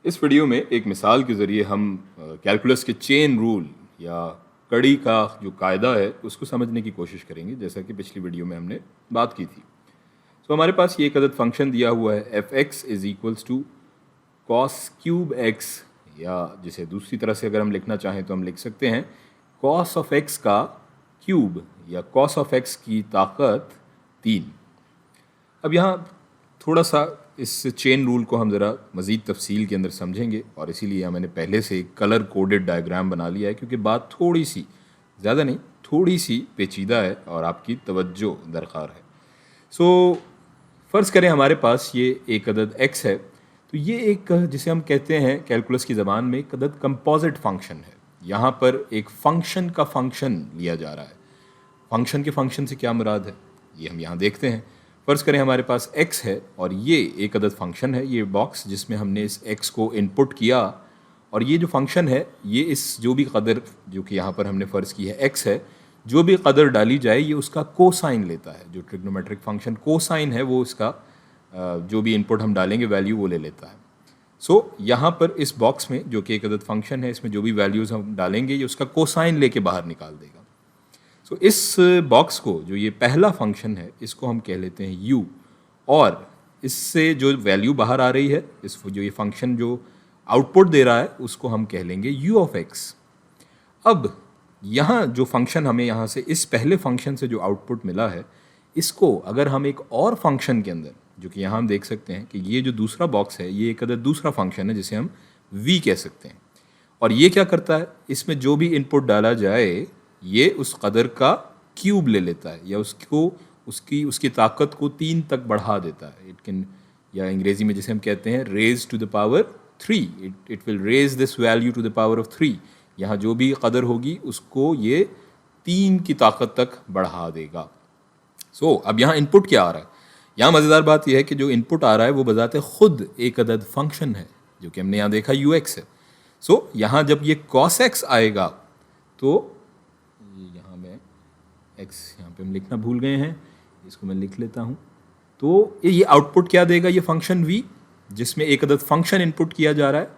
इस वीडियो में एक मिसाल के ज़रिए हम कैलकुलस के चेन रूल या कड़ी का जो कायदा है उसको समझने की कोशिश करेंगे, जैसा कि पिछली वीडियो में हमने बात की थी। तो हमारे पास ये एक अदद फंक्शन दिया हुआ है f x is equals to cos cube x, या जिसे दूसरी तरह से अगर हम लिखना चाहें तो हम लिख सकते हैं कॉस ऑफ एक्स का क्यूब या कॉस ऑफ एक्स की ताकत 3। अब यहाँ थोड़ा सा इस चेन रूल को हम ज़रा मज़ीद तफसील के अंदर समझेंगे, और इसीलिए मैंने पहले से एक कलर कोडेड डायग्राम बना लिया है, क्योंकि बात थोड़ी सी, ज़्यादा नहीं, थोड़ी सी पेचीदा है और आपकी तवज्जो दरकार है। सो फ़र्ज़ करें हमारे पास ये एक अदद x है, तो ये एक जिसे हम कहते हैं कैलकुलस की ज़बान में एक अदद कंपोजिट फंक्शन है। यहाँ पर एक फ़ंक्शन का फ़ंक्शन लिया जा रहा है। फ़ंक्शन के फ़ंक्शन से क्या मुराद है ये हम यहाँ देखते हैं। फ़र्ज़ करें हमारे पास x है और ये एक अदद फंक्शन है, ये बॉक्स जिसमें हमने इस x को इनपुट किया, और ये जो फंक्शन है ये इस जो भी कदर जो कि यहाँ पर हमने फ़र्ज़ की है x है, जो भी कदर डाली जाए ये उसका कोसाइन लेता है। जो ट्रिग्नोमेट्रिक फंक्शन कोसाइन है वो इसका जो भी इनपुट हम डालेंगे वैल्यू वो ले लेता है। सो यहाँ पर इस बॉक्स में जो कि एक अदद फंक्शन है, इसमें जो भी वैल्यूज़ हम डालेंगे ये उसका कोसाइन लेके बाहर निकाल देगा। सो इस बॉक्स को, जो ये पहला फंक्शन है, इसको हम कह लेते हैं u, और इससे जो वैल्यू बाहर आ रही है, इस जो ये फंक्शन जो आउटपुट दे रहा है उसको हम कह लेंगे u ऑफ x। अब यहाँ जो फंक्शन हमें यहाँ से इस पहले फंक्शन से जो आउटपुट मिला है, इसको अगर हम एक और फंक्शन के अंदर, जो कि यहाँ हम देख सकते हैं कि ये जो दूसरा बॉक्स है ये एक अदर दूसरा फंक्शन है जिसे हम v कह सकते हैं, और ये क्या करता है, इसमें जो भी इनपुट डाला जाए ये उस कदर का क्यूब ले लेता है, या उसको उसकी ताकत को 3 तक बढ़ा देता है। इट कैन, या अंग्रेजी में जिसे हम कहते हैं raise to the power 3, it will raise this value to the power of 3। यहाँ जो भी कदर होगी उसको ये 3 की ताकत तक बढ़ा देगा। सो अब यहाँ इनपुट क्या आ रहा है, यहाँ मज़ेदार बात यह है कि जो इनपुट आ रहा है वो बजाते खुद एक अदद फंक्शन है, जो कि हमने यहाँ देखा ux है। सो यहाँ जब ये cos x आएगा तो यहाँ मैं x यहाँ पे हम लिखना भूल गए हैं, इसको मैं लिख लेता हूँ। तो ये आउटपुट क्या देगा, ये फंक्शन v जिसमें एक अदद फंक्शन इनपुट किया जा रहा है,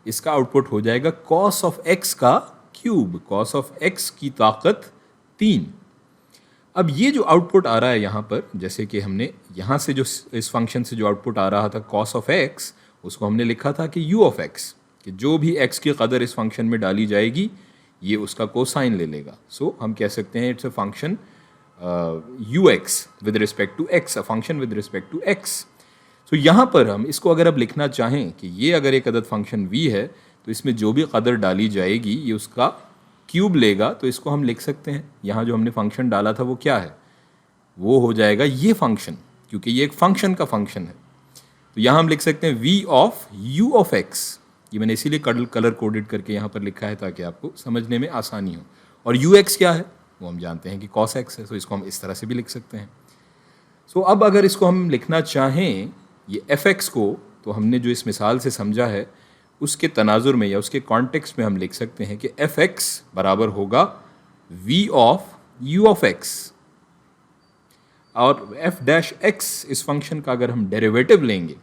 इसका आउटपुट हो जाएगा cos ऑफ x का क्यूब, cos ऑफ x की ताकत 3। अब ये जो आउटपुट आ रहा है यहाँ पर, जैसे कि हमने यहाँ से जो इस फंक्शन से जो आउटपुट आ रहा था cos ऑफ x, उसको हमने लिखा था कि u ऑफ x, कि जो भी x की कदर इस फंक्शन में डाली जाएगी ये उसका कोसाइन ले लेगा। सो हम कह सकते हैं it's a function ux with respect to x, a function with respect to x। So यहाँ पर हम इसको अगर अब लिखना चाहें कि ये अगर एक अदद फंक्शन v है तो इसमें जो भी कदर डाली जाएगी ये उसका क्यूब लेगा, तो इसको हम लिख सकते हैं, यहाँ जो हमने फंक्शन डाला था वो क्या है, वो हो जाएगा ये फंक्शन, क्योंकि ये एक फंक्शन का फंक्शन है। तो यहाँ हम लिख सकते हैं v of u of x। ये मैंने इसीलिए कलर कोडेड करके यहाँ पर लिखा है ताकि आपको समझने में आसानी हो। और ux क्या है वो हम जानते हैं कि cos x है, तो इसको हम इस तरह से भी लिख सकते हैं। सो अब अगर इसको हम लिखना चाहें ये fx को, तो हमने जो इस मिसाल से समझा है उसके तनाजुर में या उसके कॉन्टेक्स्ट में हम लिख सकते हैं कि fx बराबर होगा v of u of x, और f डैश x इस फंक्शन का अगर हम डेरिवेटिव लेंगे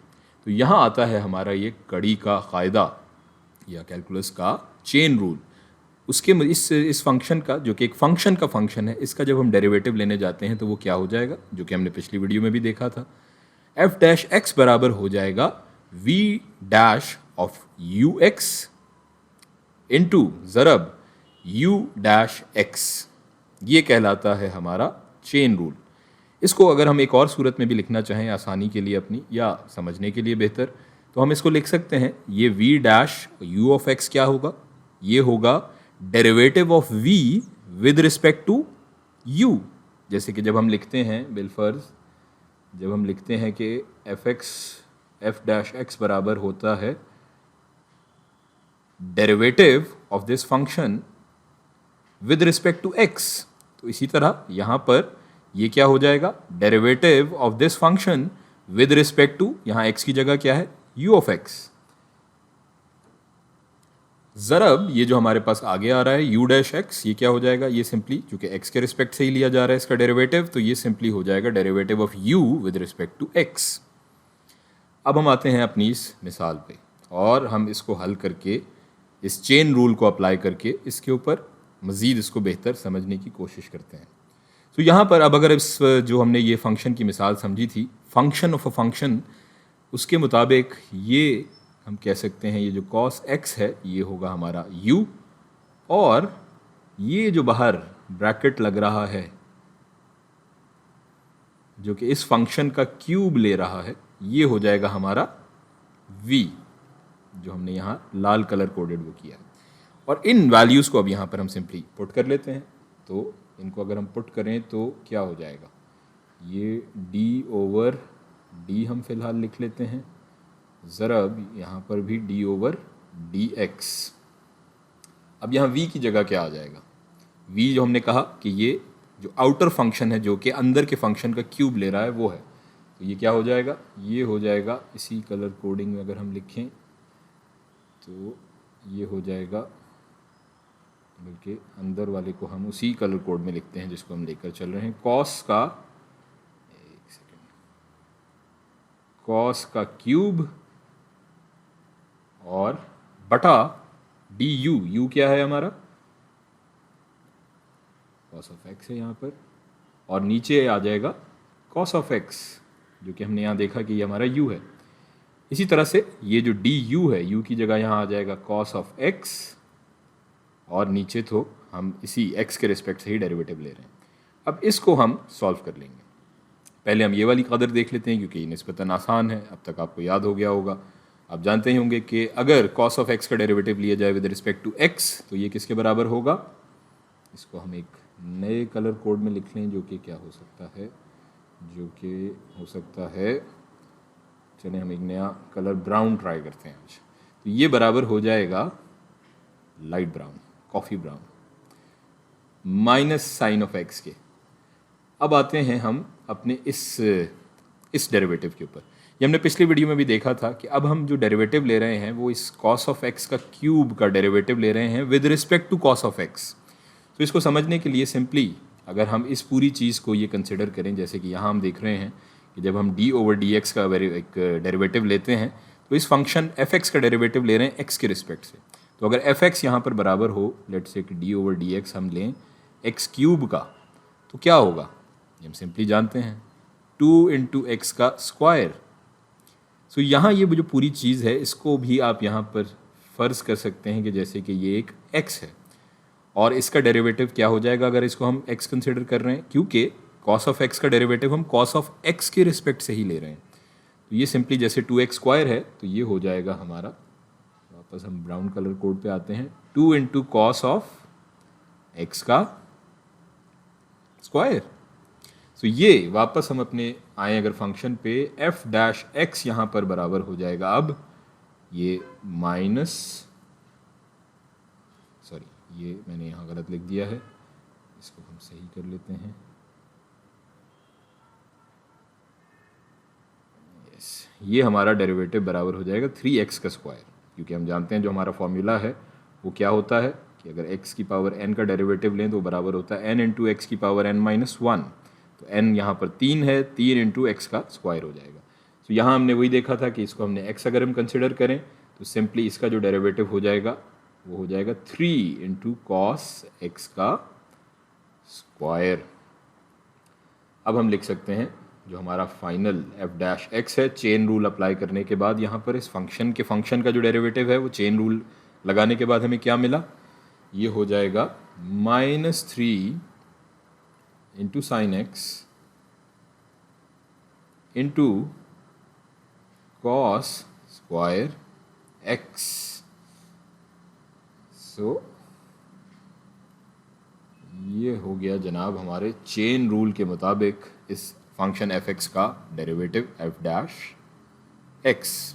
तो यहाँ आता है हमारा ये कड़ी का कायदा या कैलकुलस का चेन रूल। उसके इस फंक्शन का, जो कि एक फंक्शन का फंक्शन है, इसका जब हम डेरिवेटिव लेने जाते हैं तो वो क्या हो जाएगा, जो कि हमने पिछली वीडियो में भी देखा था, f डैश x बराबर हो जाएगा v dash of u x into ज़रब u डैश x। ये कहलाता है हमारा चेन रूल। इसको अगर हम एक और सूरत में भी लिखना चाहें आसानी के लिए अपनी, या समझने के लिए बेहतर, तो हम इसको लिख सकते हैं ये v dash u of x क्या होगा, ये होगा derivative of v with respect to u। जैसे कि जब हम लिखते हैं बिलफर्ज, जब हम लिखते हैं कि f डैश x बराबर होता है derivative of this function with respect to x, तो इसी तरह यहाँ पर ये क्या हो जाएगा, derivative of this function with respect to, यहाँ x की जगह क्या है, u ऑफ x, ज़रब ये जो हमारे पास आगे आ रहा है u डैश x, ये क्या हो जाएगा, ये सिंपली चूंकि x के रिस्पेक्ट से ही लिया जा रहा है इसका डेरिवेटिव, तो ये सिंपली हो जाएगा derivative of u with respect to x। अब हम आते हैं अपनी इस मिसाल पे। और हम इसको हल करके इस चेन रूल को अप्लाई करके इसके ऊपर मज़ीद इसको बेहतर समझने की कोशिश करते हैं। तो यहाँ पर अब अगर इस जो हमने ये फंक्शन की मिसाल समझी थी, फंक्शन ऑफ अ फंक्शन, उसके मुताबिक ये हम कह सकते हैं ये जो cos x है ये होगा हमारा u, और ये जो बाहर ब्रैकेट लग रहा है जो कि इस फंक्शन का क्यूब ले रहा है ये हो जाएगा हमारा v, जो हमने यहाँ लाल कलर कोडेड वो किया है। और इन वैल्यूज़ को अब यहाँ पर हम सिंपली पुट कर लेते हैं। तो इनको अगर हम पुट करें तो क्या हो जाएगा, ये d/d हम फिलहाल लिख लेते हैं, ज़रब यहाँ पर भी d/dx। अब यहाँ v की जगह क्या आ जाएगा, v जो हमने कहा कि ये जो आउटर फंक्शन है जो कि अंदर के फंक्शन का क्यूब ले रहा है वो है, तो ये क्या हो जाएगा, ये हो जाएगा इसी कलर कोडिंग में अगर हम लिखें तो ये हो जाएगा, बल्कि अंदर वाले को हम उसी कलर कोड में लिखते हैं जिसको हम लेकर चल रहे हैं, कॉस का क्यूब और बटा du, u क्या है हमारा, cos ऑफ x है यहाँ पर, और नीचे आ जाएगा cos ऑफ x जो कि हमने यहाँ देखा कि ये हमारा u है। इसी तरह से ये जो du है, u की जगह यहाँ आ जाएगा cos ऑफ x, और नीचे तो हम इसी x के रिस्पेक्ट से ही डेरिवेटिव ले रहे हैं। अब इसको हम सॉल्व कर लेंगे। पहले हम ये वाली कदर देख लेते हैं क्योंकि निस्बतन आसान है, अब तक आपको याद हो गया होगा। आप जानते ही होंगे कि अगर cos ऑफ x का डेरिवेटिव लिया जाए विद रिस्पेक्ट टू x तो ये किसके बराबर होगा, इसको हम एक नए कलर कोड में लिख लें जो कि क्या हो सकता है, जो कि हो सकता है, चलिए हम एक नया कलर ब्राउन ट्राई करते हैं आज। तो ये बराबर हो जाएगा light brown, coffee brown, minus sine of x के। अब आते हैं हम अपने इस डेरिवेटिव के ऊपर। ये हमने पिछली वीडियो में भी देखा था कि अब हम जो डेरिवेटिव ले रहे हैं वो इस cos ऑफ x का क्यूब का डेरिवेटिव ले रहे हैं with respect to cos of x। तो इसको समझने के लिए सिंपली अगर हम इस पूरी चीज़ को ये कंसिडर करें, जैसे कि यहाँ हम देख रहे हैं कि जब हम d/dx का एक डेरिवेटिव लेते हैं तो इस फंक्शन f(x) का डेरिवेटिव ले रहे हैं x के रिस्पेक्ट से। तो अगर f(x) यहाँ पर बराबर हो, लेट्स से कि d/dx हम लें x क्यूब का, तो क्या होगा, ये हम सिंपली जानते हैं 2 इंटू एक्स का स्क्वायर। सो यहाँ ये जो पूरी चीज़ है इसको भी आप यहाँ पर फ़र्ज़ कर सकते हैं कि जैसे कि ये एक x है और इसका डेरिवेटिव क्या हो जाएगा अगर इसको हम x कंसिडर कर रहे हैं, क्योंकि cos ऑफ x का डेरिवेटिव हम cos ऑफ x के रिस्पेक्ट से ही ले रहे हैं। तो ये सिंपली जैसे 2x स्क्वायर है तो ये हो जाएगा हमारा, वापस हम ब्राउन कलर कोड पे आते हैं, 2 इंटू कॉस ऑफ x का स्क्वायर। सो ये वापस हम अपने आए अगर फंक्शन पे f(x) यहाँ पर बराबर हो जाएगा, अब ये माइनस, सॉरी ये मैंने यहाँ गलत लिख दिया है, इसको हम सही कर लेते हैं। यस, ये हमारा डेरिवेटिव बराबर हो जाएगा 3x का स्क्वायर, क्योंकि हम जानते हैं जो हमारा फॉर्मूला है वो क्या होता है कि अगर x की पावर n का डेरिवेटिव लें तो बराबर होता है n इंटू एक्स की पावर n-1। तो n यहाँ पर 3 है, 3 इंटू एक्स का स्क्वायर हो जाएगा। तो यहाँ हमने वही देखा था कि इसको हमने x अगर हम कंसिडर करें तो सिंपली इसका जो डेरिवेटिव हो जाएगा वो हो जाएगा 3 इंटू कॉस x का स्क्वायर। अब हम लिख सकते हैं जो हमारा फाइनल f(x) है, चेन रूल अप्लाई करने के बाद यहाँ पर इस फंक्शन का जो डेरिवेटिव है वो चेन रूल लगाने के बाद हमें क्या मिला, ये हो जाएगा -3 into sine x into cos square x. So ये हो गया जनाब हमारे चेन रूल के मुताबिक इस फंक्शन f(x) का डेरिवेटिव f'(x).